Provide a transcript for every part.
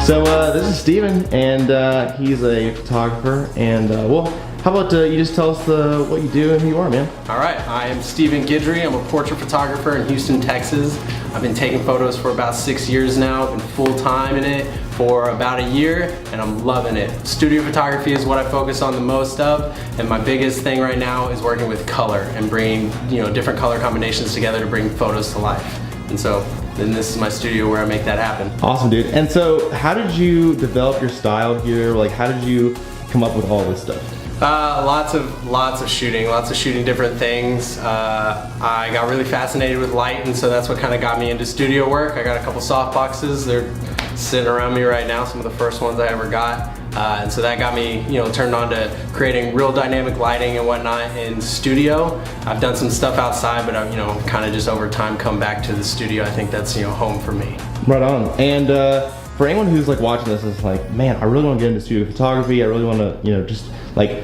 So this is Stephen, and he's a photographer. And well, how about you just tell us what you do and who you are, man? All right, I am Stephen Guidry. I'm a portrait photographer in Houston, Texas. I've been taking photos for about 6 years now. I've been full-time in it for about a year, and I'm loving it. Studio photography is what I focus on the most of, and my biggest thing right now is working with color and bringing different color combinations together to bring photos to life. And so then this is my studio where I make that happen. Awesome, dude. And so how did you develop your style here? Like, how did you come up with all this stuff? Lots of shooting different things. I got really fascinated with light, and so that's what kind of got me into studio work. I got a couple soft boxes. They're sitting around me right now, some of the first ones I ever got. And so that got me, turned on to creating real dynamic lighting and whatnot in studio. I've done some stuff outside, but I've, kind of just over time come back to the studio. I think that's, home for me. Right on. And for anyone who's like watching this, is like, man, I really want to get into studio photography. I really want to, just like,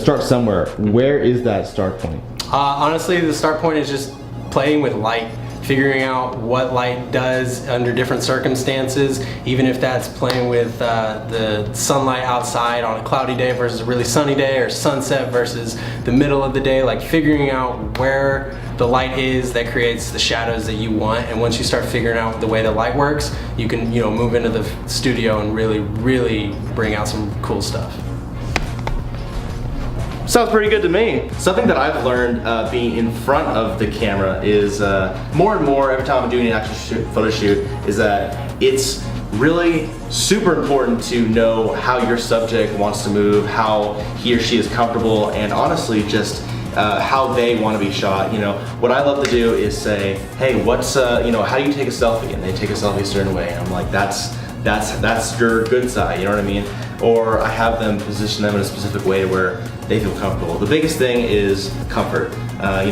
start somewhere. Where is that start point? Honestly, the start point is just playing with light. Figuring out what light does under different circumstances, even if that's playing with the sunlight outside on a cloudy day versus a really sunny day, or sunset versus the middle of the day, like figuring out where the light is that creates the shadows that you want. And once you start figuring out the way the light works, you can move into the studio and really bring out some cool stuff. Sounds pretty good to me. Something that I've learned being in front of the camera is more and more every time I'm doing an actual photo shoot is that it's really super important to know how your subject wants to move, how he or she is comfortable, and honestly just how they want to be shot. What I love to do is say, hey, what's how do you take a selfie? And they take a selfie a certain way, and I'm like, that's your good side, you know what I mean? Or I have them position them in a specific way where they feel comfortable. The biggest thing is comfort.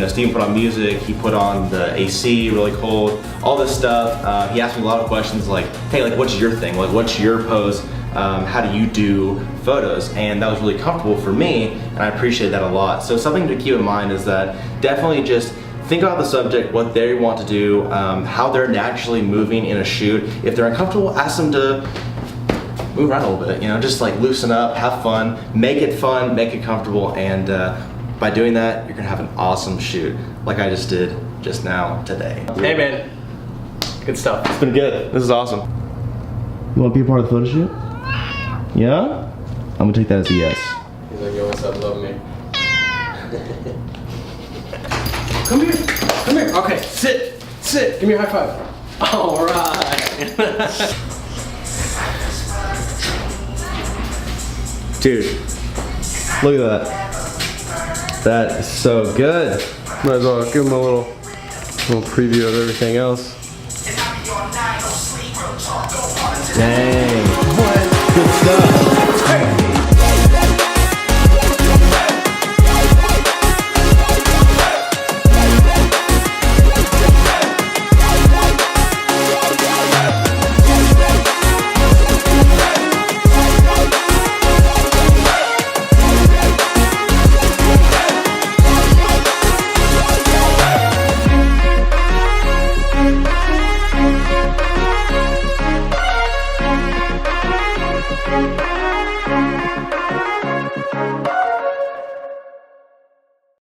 Stephen put on music, he put on the AC, really cold, all this stuff. He asked me a lot of questions like, hey, like, what's your thing? Like, what's your pose? How do you do photos? And that was really comfortable for me, and I appreciate that a lot. So something to keep in mind is that definitely just think about the subject, what they want to do, how they're naturally moving in a shoot. If they're uncomfortable, ask them to move around a little bit, just like loosen up, have fun, make it comfortable, and by doing that, you're gonna have an awesome shoot, like I just did just now today. Hey man, good stuff. It's been good. This is awesome. You wanna be a part of the photo shoot? Yeah? I'm gonna take that as a yes. He's like, yo, what's up, love me? Come here, okay, sit, give me a high five. All right. Dude, look at that. That is so good. Might as well give him a little preview of everything else. Dang. What? Good stuff.